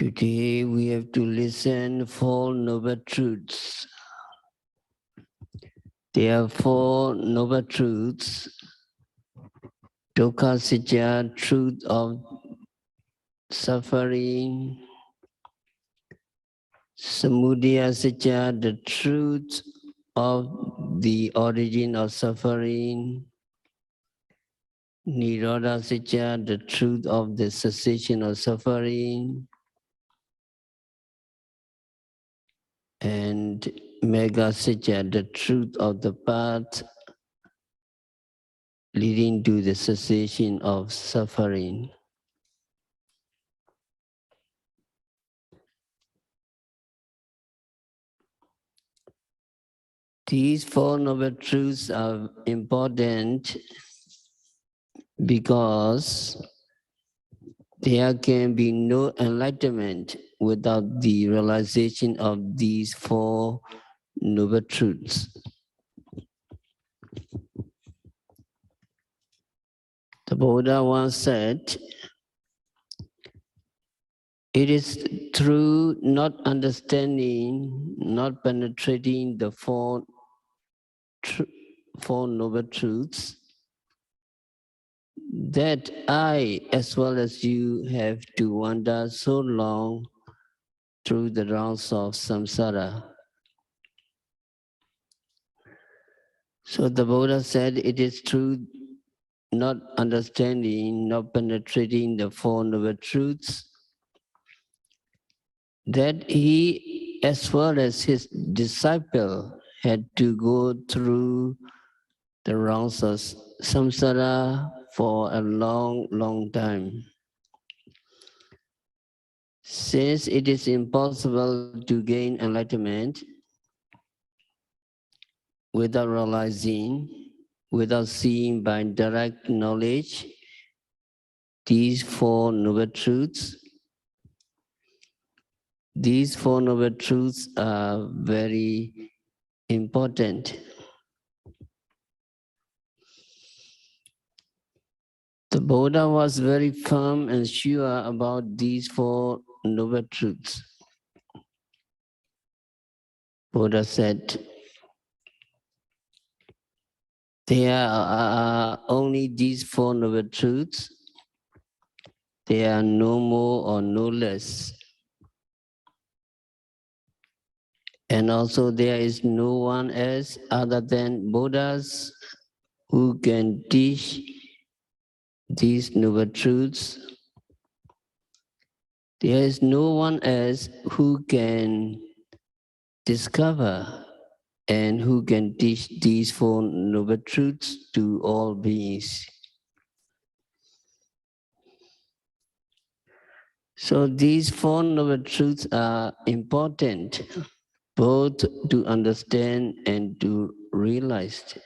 Today we have to listen four noble truths. There are four noble truths. Dukkha Satya, truth of suffering. Samudaya Satya, the truth of the origin of suffering. Nirodha Satya, the truth of the cessation of suffering. And Mega Satya, the truth of the path leading to the cessation of suffering. These four noble truths are important because there can be no enlightenment without the realization of these four noble truths. The Buddha once said, it is through not understanding, not penetrating the four noble truths that I, as well as you, have to wander so long through the rounds of samsara. So the Buddha said it is through not understanding, not penetrating the four noble truths that he, as well as his disciple, had to go through the rounds of samsara for a long, long time. Since it is impossible to gain enlightenment without realizing, without seeing by direct knowledge, these four noble truths, are very important. The Buddha was very firm and sure about these four noble truths. Buddha said, there are only these four noble truths. There are no more or no less. And also there is no one else other than Buddhas who can teach these noble truths. There is no one else who can discover and who can teach these four noble truths to all beings. So these four noble truths are important both to understand and to realize.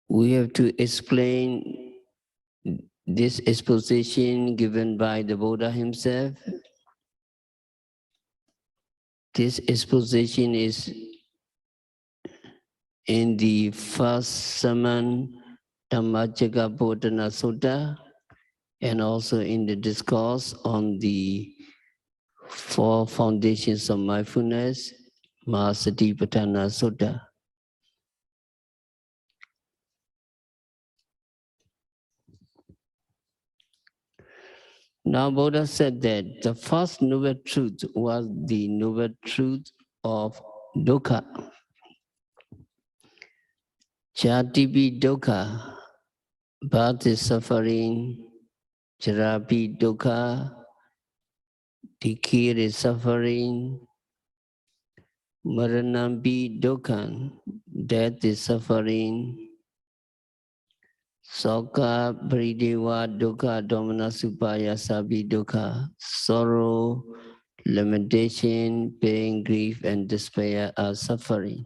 We have to explain this exposition given by the Buddha himself. This exposition is in the first sermon, Dhammacakkappavattana Sutta, and also in the discourse on the four foundations of mindfulness, Mahasatipatthana Sutta. Now Buddha said that the first noble truth was the noble truth of dukkha. Jatipi dukkha, birth is suffering. Jarapi dukkha, decay is suffering. Maranampi dukkha, death is suffering. Soka paridewa dukkha domanasupaya sabi dukkha, sorrow, lamentation, pain, grief, and despair are suffering.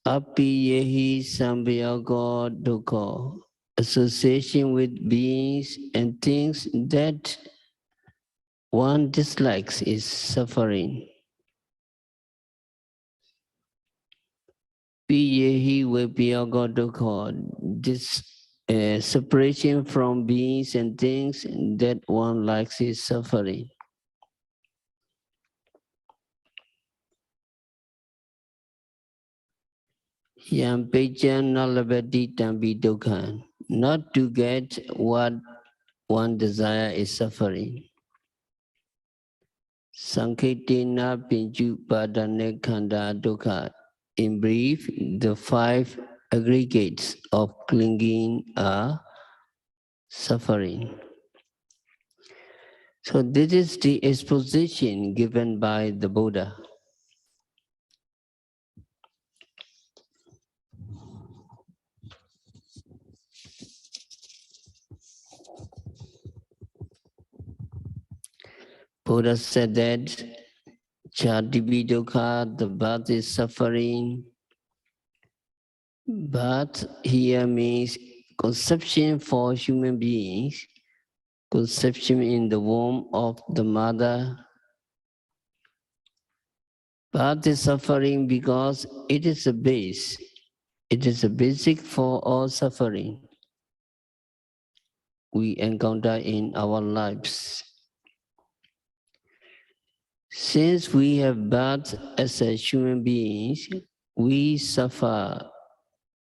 Api yehi sambayago dukkha, association with beings and things that one dislikes is suffering. Piyehi Vipyagodokho, this separation from beings and things that one likes is suffering. Yampejan Nalabadi Tambi Dukhan, not to get what one desire is suffering. Sanketina Pinju Padane Khanda Dukha. In brief, the five aggregates of clinging are suffering. So this is the exposition given by the Buddha. Buddha said that Chadibi Dukkha, the birth is suffering. But here means conception for human beings, conception in the womb of the mother. Birth is suffering because it is a base. It is a basic for all suffering we encounter in our lives. Since we have birth as a human beings, we suffer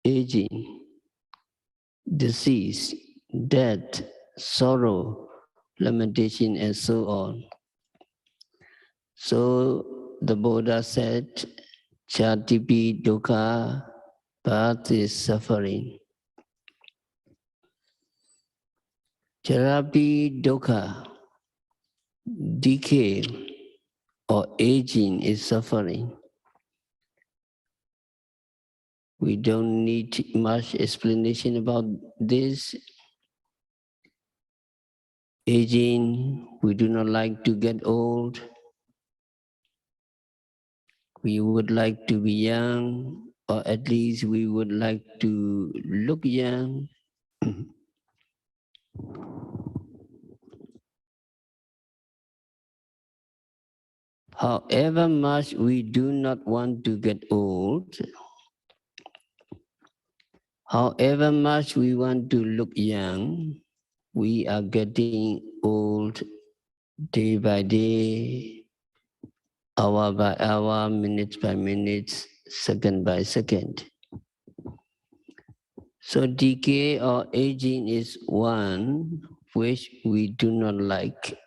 aging, disease, death, sorrow, lamentation, and so on. So the Buddha said, Chatipi dukkha, birth is suffering. Charapi dukkha, decay or aging is suffering. We don't need much explanation about this. Aging, we do not like to get old. We would like to be young, or at least we would like to look young. However much we do not want to get old, however much we want to look young, we are getting old day by day, hour by hour, minute by minute, second by second. So decay or aging is one which we do not like,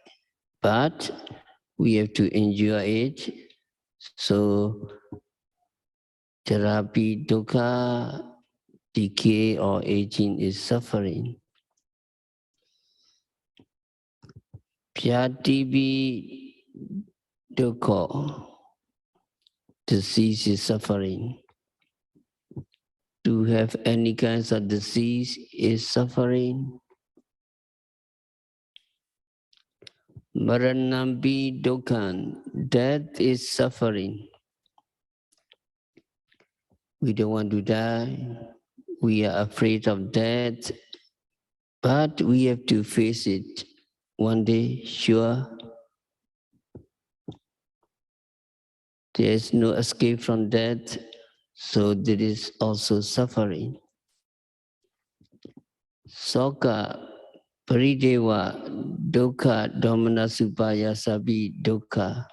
but we have to endure it. So therapy, dukkha, decay or aging is suffering. Pyatibi dukkha, disease is suffering. To have any kinds of disease is suffering. Maranambi dukkha, death is suffering. We don't want to die. We are afraid of death, but we have to face it one day, sure. There is no escape from death, so there is also suffering. Soka, parideva, dukkha, domana supaya sabi dukkha.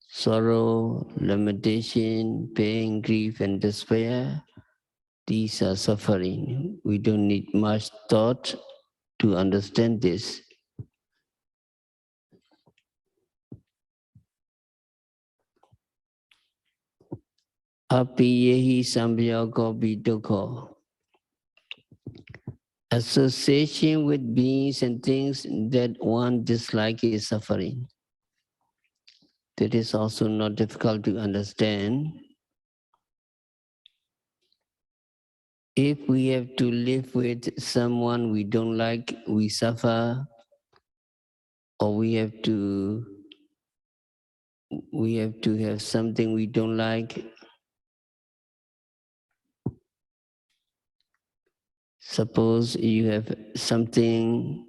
Sorrow, lamentation, pain, grief, and despair, these are suffering. We don't need much thought to understand this. Apiyehi sambhyago dukkha. Association with beings and things that one dislikes is suffering. That is also not difficult to understand. If we have to live with someone we don't like, we suffer, or we have to have something we don't like. Suppose you have something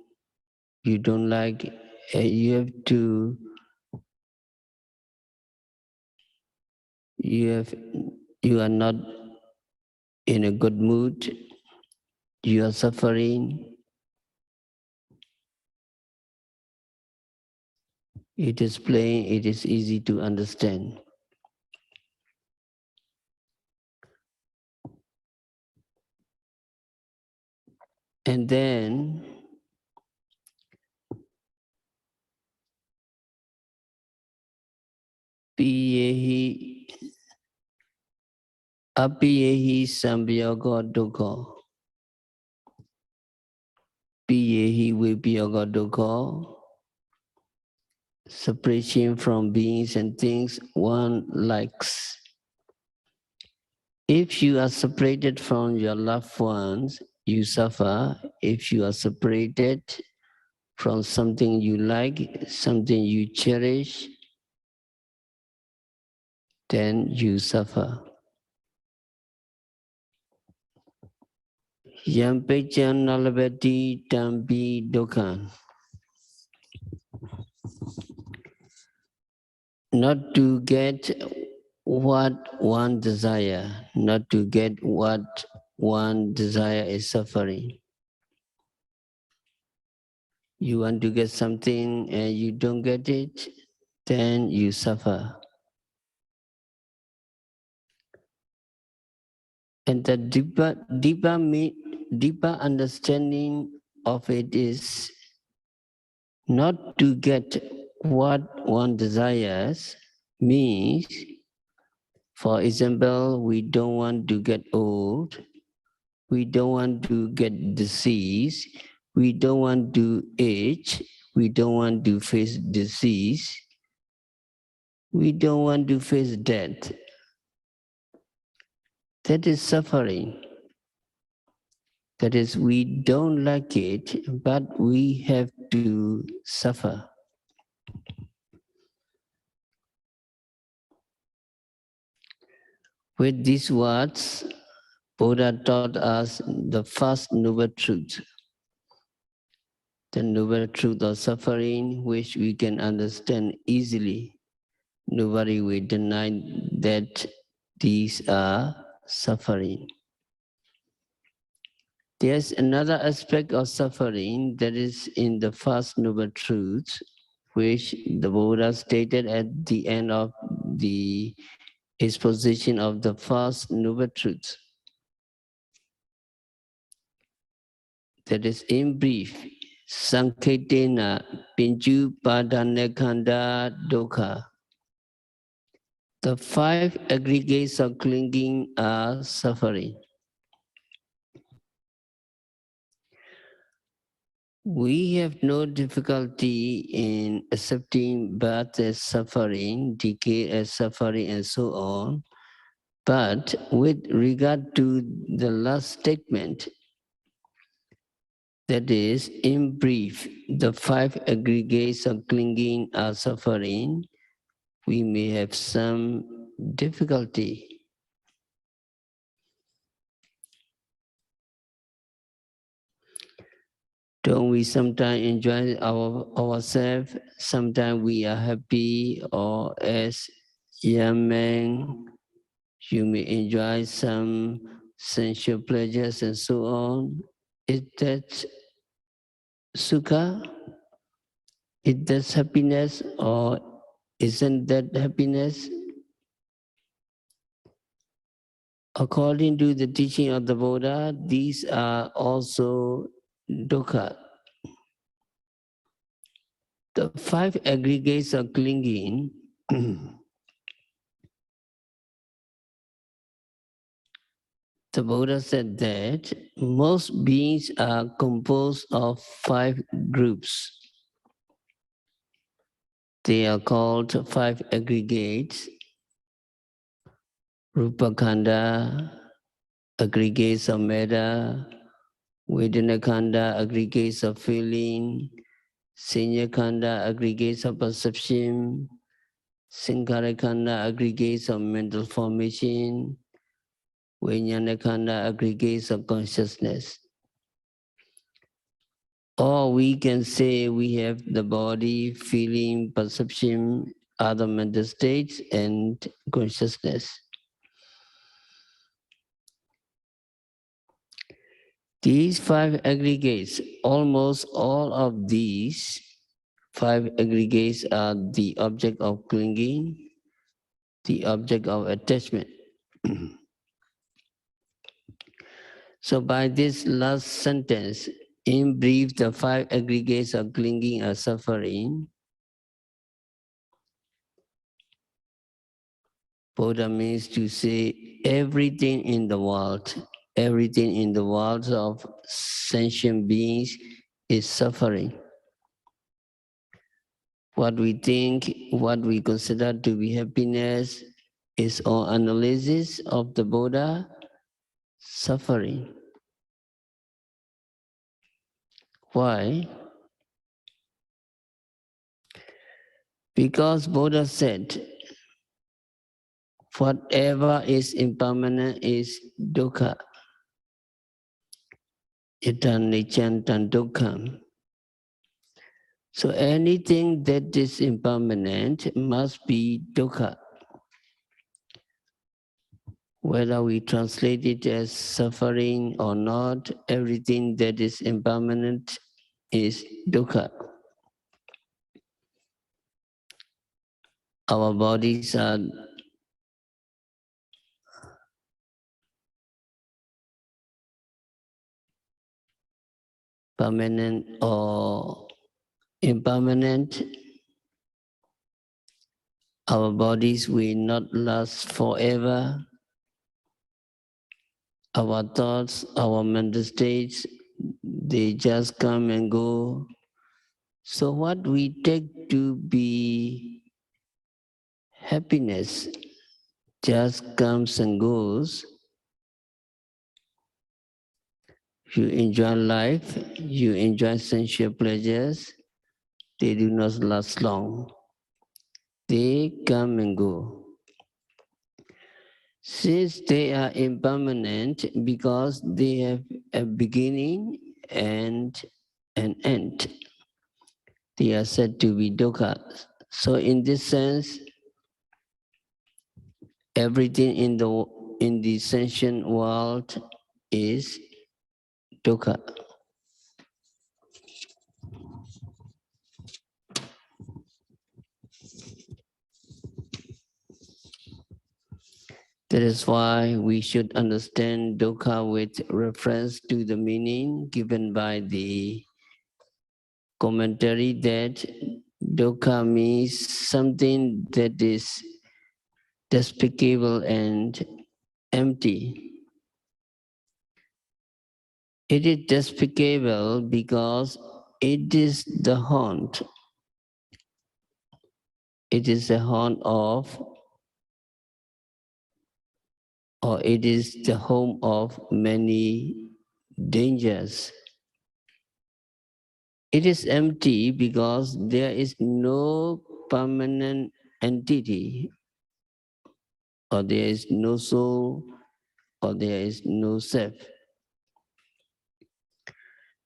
you don't like, you have to you are not in a good mood, you are suffering. It is plain, it is easy to understand. And then piyehi apiyehi sambhyaga dukkha. Piyehi vipyaga dukkha. Separation from beings and things one likes. If you are separated from your loved ones, you suffer. If you are separated from something you like, something you cherish, then you suffer. Yampechan nalabati tampi dukkha. Not to get what one desire, not to get what one desire is suffering. You want to get something and you don't get it, then you suffer. And the deeper understanding of it is not to get what one desires means, for example, we don't want to get old, we don't want to get disease, we don't want to age, we don't want to face disease, we don't want to face death. That is suffering. That is, we don't like it, but we have to suffer. With these words, Buddha taught us the first noble truth, the noble truth of suffering, which we can understand easily. Nobody will deny that these are suffering. There's another aspect of suffering that is in the first noble truth, which the Buddha stated at the end of the exposition of the first noble truth. That is, in brief, Sanketena Pinju Padanekanda Dukkha. The five aggregates of clinging are suffering. We have no difficulty in accepting birth as suffering, decay as suffering, and so on. But with regard to the last statement, that is, in brief, the five aggregates of clinging are suffering, we may have some difficulty. Don't we sometimes enjoy ourselves? Sometimes we are happy, or as young men, you may enjoy some sensual pleasures and so on. Is that sukha? Is that happiness, or isn't that happiness? According to the teaching of the Buddha, these are also dukkha. The five aggregates of clinging the Buddha said that most beings are composed of five groups. They are called five aggregates. Rupakanda, aggregates of matter. Vedanakanda, aggregates of feeling. Sanyakanda, aggregates of perception. Sankarakanda, aggregates of mental formation. Vijnanakanda, aggregates of consciousness. Or we can say we have the body, feeling, perception, other mental states, and consciousness. These five aggregates, almost all of these five aggregates are the object of clinging, the object of attachment. So by this last sentence, in brief, the five aggregates of clinging are suffering. Buddha means to say everything in the world of sentient beings is suffering. What we think, what we consider to be happiness is our analysis of the Buddha suffering. Why? Because Buddha said, whatever is impermanent is dukkha. Itanichantan dukkham. So anything that is impermanent must be dukkha. Whether we translate it as suffering or not, everything that is impermanent is dukkha. Our bodies are permanent or impermanent. Our bodies will not last forever. Our thoughts, our mental states, they just come and go. So what we take to be happiness just comes and goes. You enjoy life, you enjoy sensual pleasures, they do not last long. They come and go. Since they are impermanent because they have a beginning and an end, they are said to be dukkha. So in this sense, everything in the sentient world is dukkha. That is why we should understand dukkha with reference to the meaning given by the commentary that dukkha means something that is despicable and empty. It is despicable because it is the haunt. It is the haunt of, or it is the home of many dangers. It is empty because there is no permanent entity, or there is no soul, or there is no self.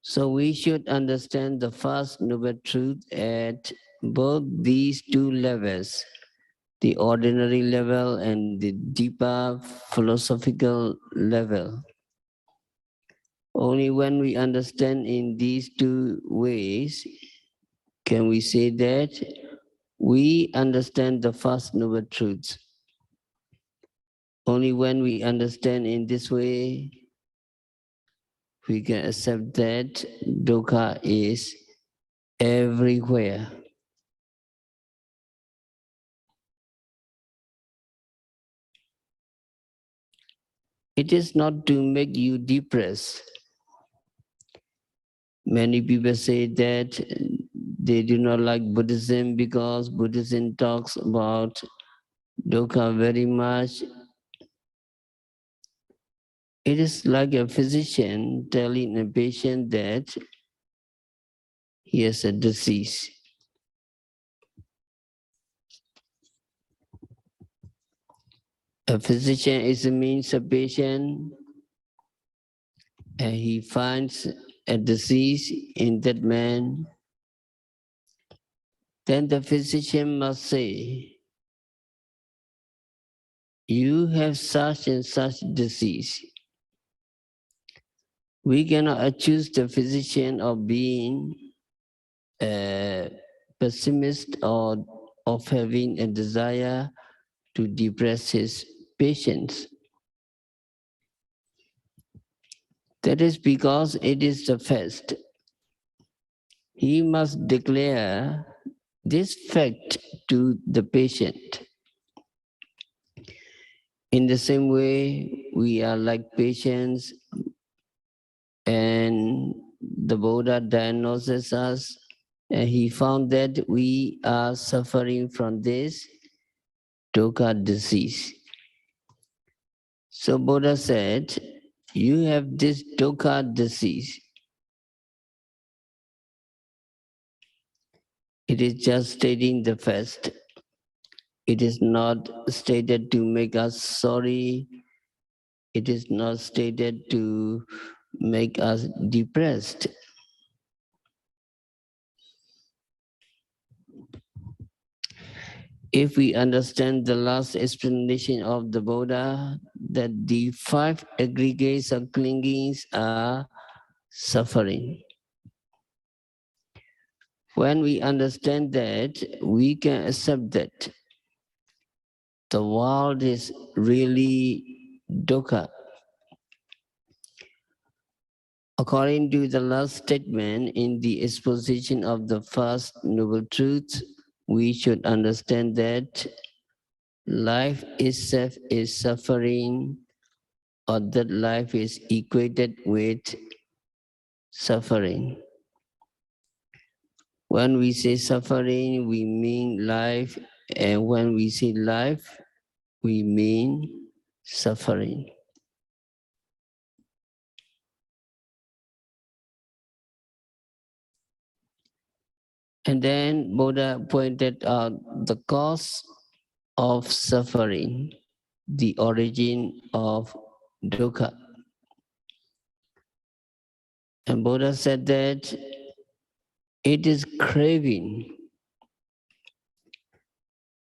So we should understand the first noble truth at both these two levels, the ordinary level and the deeper philosophical level. Only when we understand in these two ways can we say that we understand the first noble truths. Only when we understand in this way, we can accept that dukkha is everywhere. It is not to make you depressed. Many people say that they do not like Buddhism because Buddhism talks about dukkha very much. It is like a physician telling a patient that he has a disease. A physician is a means a patient and he finds a disease in that man. then the physician must say, you have such and such disease. We cannot accuse the physician of being a pessimist or of having a desire to depress his patients. That is because it is the fact. He must declare this fact to the patient. In the same way, we are like patients, and the Buddha diagnoses us, and he found that we are suffering from this dukkha disease. So Buddha said, you have this dukkha disease. It is just stating the fact. It is not stated to make us sorry. It is not stated to make us depressed. If we understand the last explanation of the Buddha, that the 5 aggregates of clingings are suffering. When we understand that, we can accept that the world is really dukkha. According to the last statement in the exposition of the first noble truth, we should understand that life itself is suffering, or that life is equated with suffering. When we say suffering, we mean life, and when we say life, we mean suffering. And then Buddha pointed out the cause of suffering, the origin of dukkha. And Buddha said that it is craving.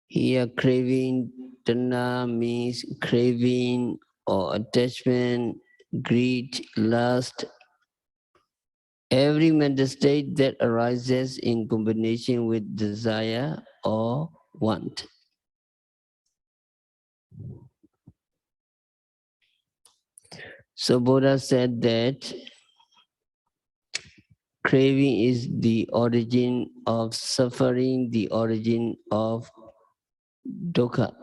Here, craving, tanha means craving or attachment, greed, lust. Every mental state that arises in combination with desire or want. So Buddha said that craving is the origin of suffering, the origin of dukkha.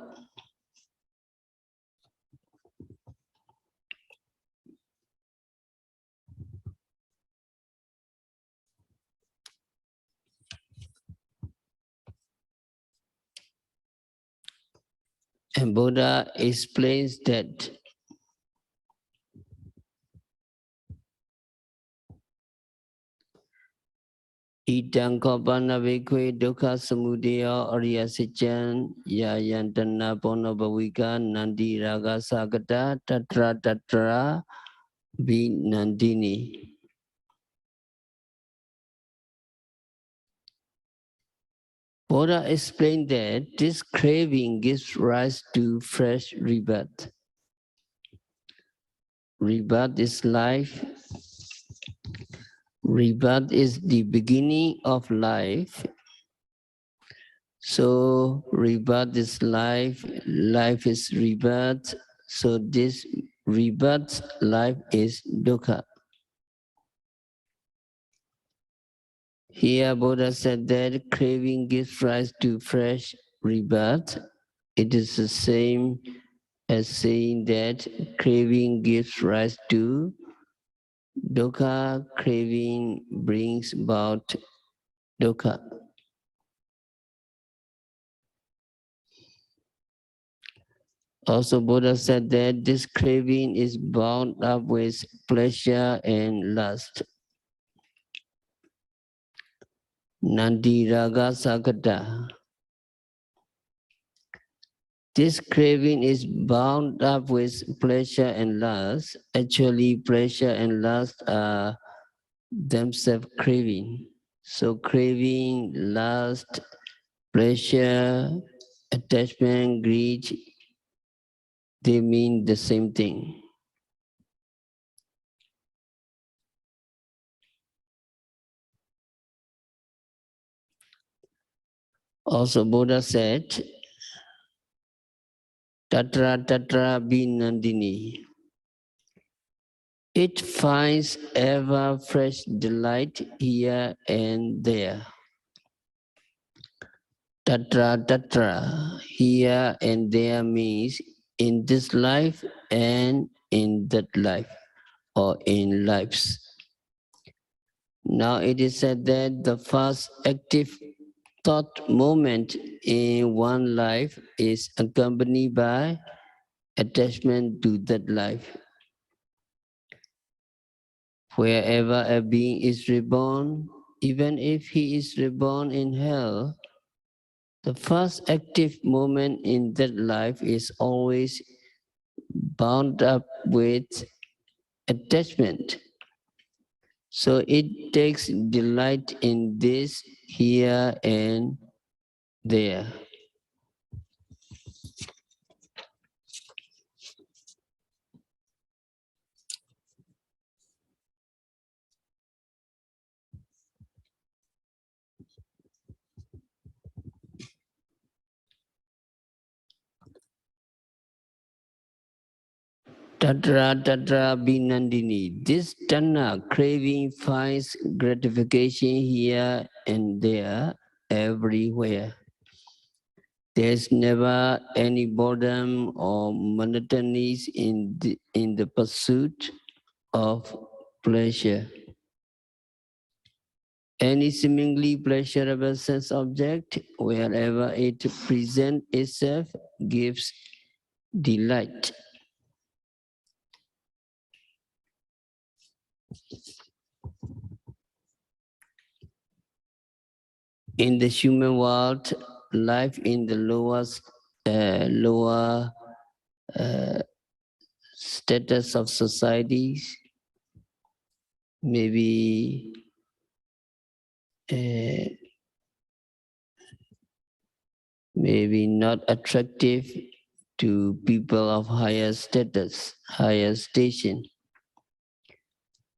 And Buddha explains that Idang kopana vikwe dukkha samudaya ariya siccan yayantana pona bhavika nandi raga sagata tatra vinandini. Buddha explained that this craving gives rise to fresh rebirth. Rebirth is life. Rebirth is the beginning of life. So rebirth is life, life is rebirth. So this rebirth life is dukkha. Here Buddha said that craving gives rise to fresh rebirth. It is the same as saying that craving gives rise to dukkha, craving brings about dukkha. Also, Buddha said that this craving is bound up with pleasure and lust. Nandi raga sakata. This craving is bound up with pleasure and lust. Actually, pleasure and lust are themselves craving. So craving, lust, pleasure, attachment, greed, they mean the same thing. Also, Buddha said, Tatra Tatra Binandini. It finds ever fresh delight here and there. Tatra Tatra, here and there means in this life and in that life, or in lives. Now it is said that the first active thought moment in one life is accompanied by attachment to that life. Wherever a being is reborn, even if he is reborn in hell, the first active moment in that life is always bound up with attachment. So it takes delight in this here and there. Tatra Tatra Binandini. This Tanna craving finds gratification here and there, everywhere. There's never any boredom or monotony in the pursuit of pleasure. Any seemingly pleasurable sense object, wherever it presents itself, gives delight. In the human world, life in the lower uh, status of societies, maybe uh, maybe not attractive to people of higher status, higher station.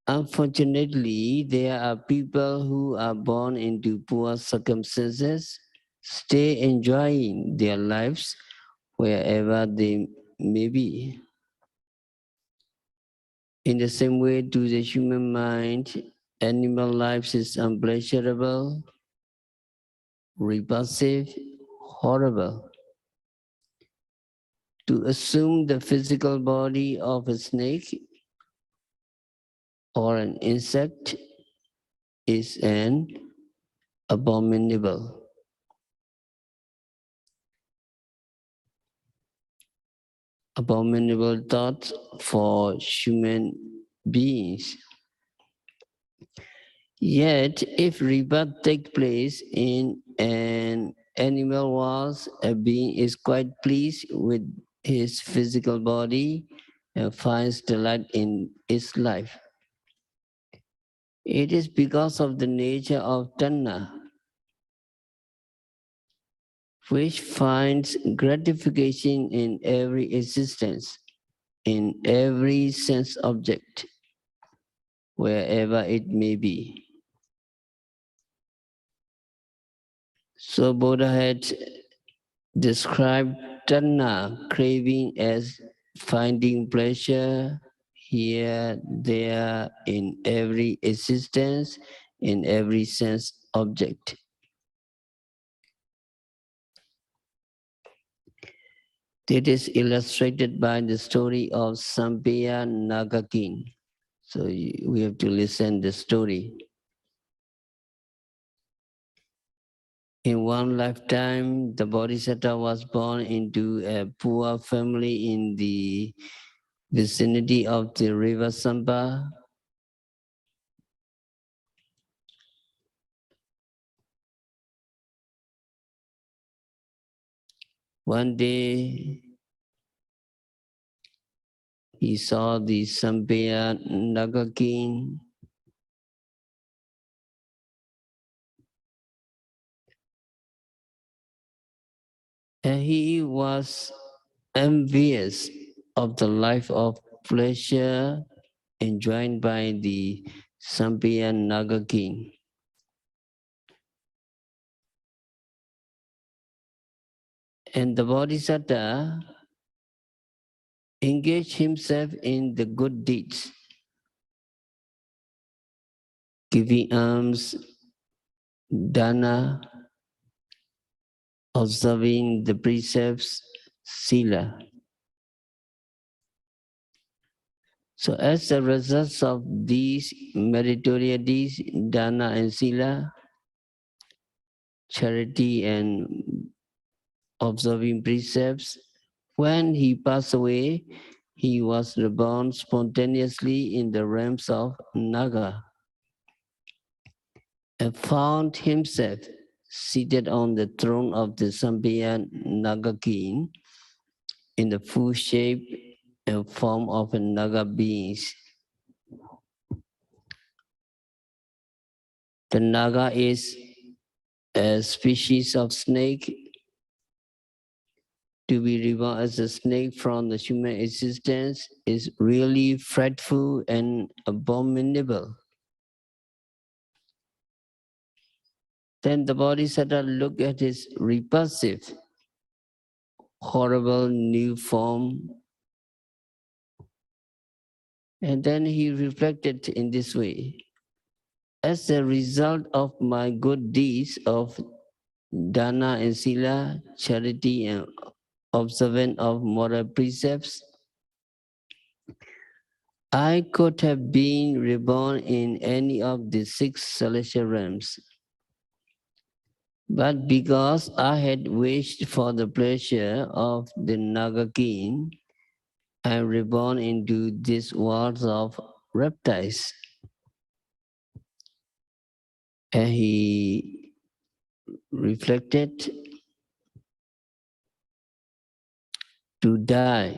Unfortunately, there are people who are born into poor circumstances, stay enjoying their lives wherever they may be. In the same way, to the human mind, animal life is unpleasurable, repulsive, horrible. To assume the physical body of a snake or an insect is an abominable. Abominable thought for human beings. Yet, if rebirth takes place in an animal world, a being is quite pleased with his physical body and finds delight in its life. It is because of the nature of tanna, which finds gratification in every existence, in every sense object, wherever it may be. So Buddha had described tanna, craving, as finding pleasure here, there, in every existence, in every sense object. It is illustrated by the story of Sampaya Nagakin. So we have to listen the story. In one lifetime, the Bodhisattva was born into a poor family in the vicinity of the river Sampa. One day, he saw the Sampaya Nagakin And he was envious of the life of pleasure enjoyed by the Sampian Naga king. And the Bodhisattva engaged himself in the good deeds, giving alms, dana, observing the precepts, sila. So as a result of these meritorious deeds, dana and sila, charity and observing precepts, when he passed away, he was reborn spontaneously in the realms of Naga and found himself seated on the throne of the Sampian Naga king in the full shape and form of a Naga beings. The Naga is a species of snake. To be reborn as a snake from the human existence is really frightful and abominable. Then the Bodhisattva looked at his repulsive, horrible new form, and then he reflected in this way. As a result of my good deeds of dana and sila, charity and observance of moral precepts, I could have been reborn in any of the 6 celestial realms. But because I had wished for the pleasure of the Naga king, I am reborn into these worlds of reptiles. And he reflected, to die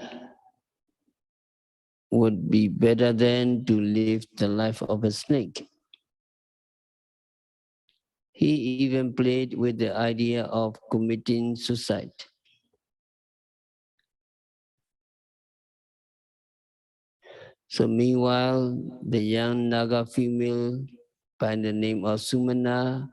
would be better than to live the life of a snake. He even played with the idea of committing suicide. So meanwhile, the young Naga female by the name of Sumana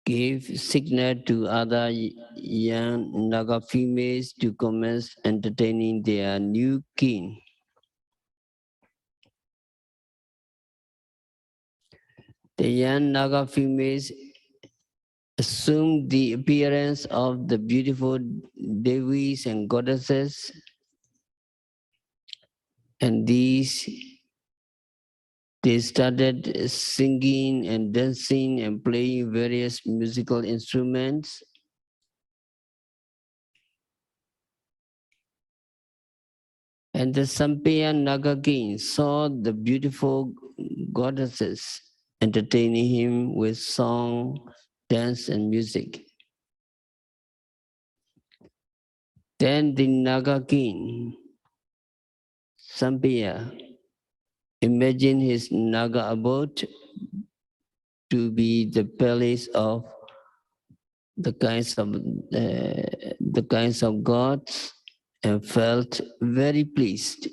gave signal to other young Naga females to commence entertaining their new king. The young Naga females assumed the appearance of the beautiful devis and goddesses, and they started singing and dancing and playing various musical instruments. And the Sampeyan Naga king saw the beautiful goddesses entertaining him with song, dance, and music. Then the Naga king, Sampeya, imagined his Naga abode to be the palace of the kinds of gods and felt very pleased.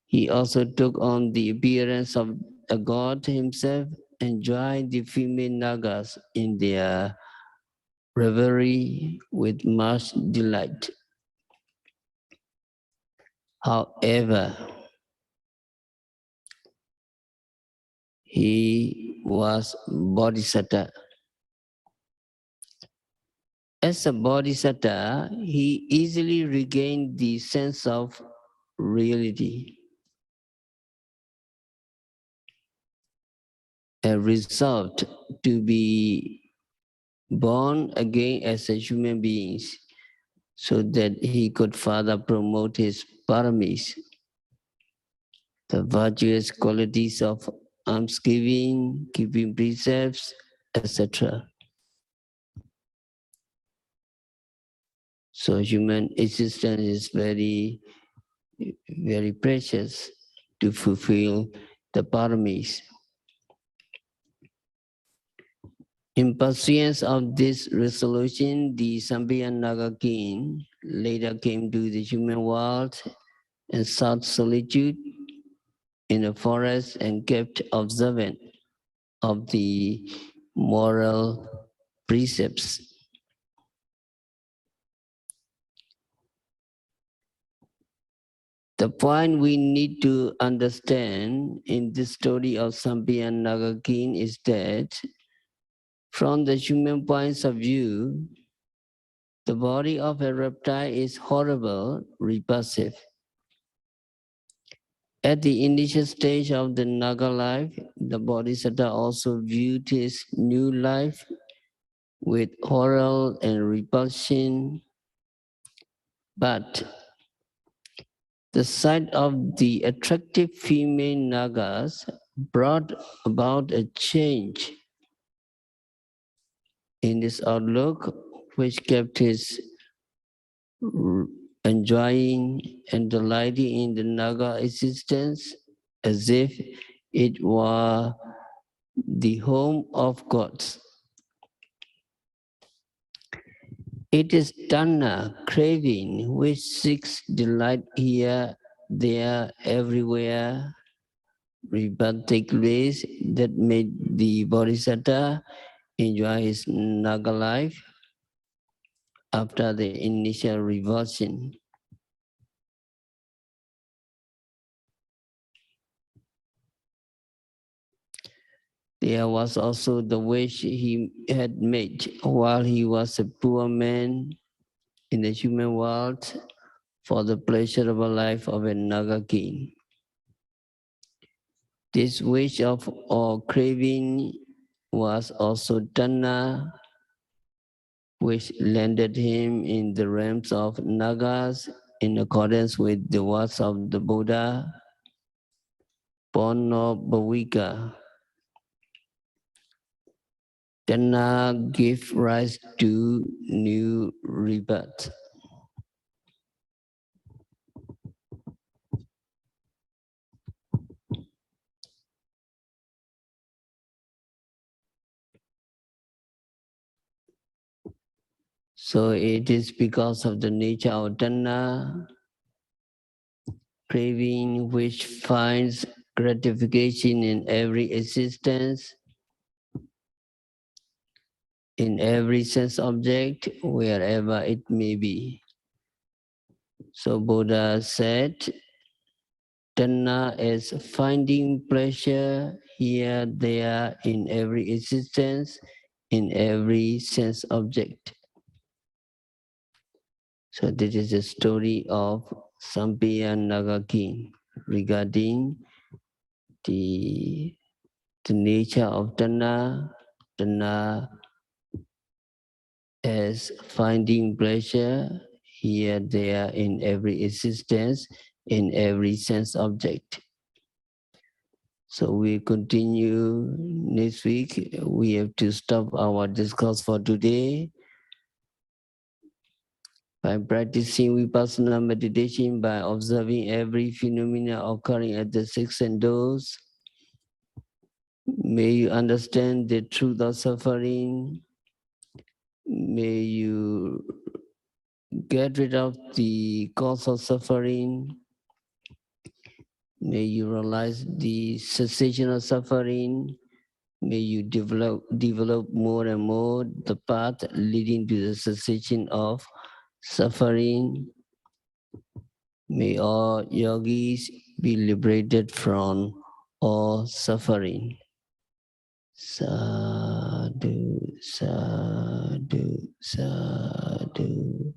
He also took on the appearance of a god himself and joined the female Nagas in their revelry with much delight. However, he was Bodhisattva. As a Bodhisattva, he easily regained the sense of reality and resolved to be born again as a human being so that he could further promote his paramis, the virtuous qualities of almsgiving, keeping precepts, etc. So human existence is very, very precious to fulfill the paramis. In pursuance of this resolution, the Sambian Naga king later came to the human world and sought solitude in the forest and kept observant of the moral precepts. The point we need to understand in this story of Sambian Naga king is that from the human points of view, the body of a reptile is horrible, repulsive. At the initial stage of the Naga life, the Bodhisattva also viewed his new life with horror and repulsion, but the sight of the attractive female Nagas brought about a change in his outlook, which kept his enjoying and delighting in the Naga existence as if it were the home of gods. It is Tanna, craving, which seeks delight here, there, everywhere, rebuttic ways that made the Bodhisattva enjoy his Naga life after the initial revulsion. There was also the wish he had made while he was a poor man in the human world for the pleasurable life of a Naga king. This wish of or craving was also Tanna, which landed him in the realms of Nagas in accordance with the words of the Buddha, Pono Bhavika. Tanna give rise to new rebirth. So it is because of the nature of Tanna, craving which finds gratification in every existence, in every sense object, wherever it may be. So Buddha said, Tanna is finding pleasure here, there, in every existence, in every sense object. So this is the story of Sampiya Naga king regarding the nature of Tanna. Tanna as finding pleasure here, there, in every existence, in every sense object. So we continue next week. We have to stop our discourse for today. By practicing Vipassana meditation, by observing every phenomena occurring at the six senses, may you understand the truth of suffering. May you get rid of the cause of suffering. May you realize the cessation of suffering. May you develop more and more the path leading to the cessation of suffering. May all yogis be liberated from all suffering. Sadhu, sadhu, sadhu.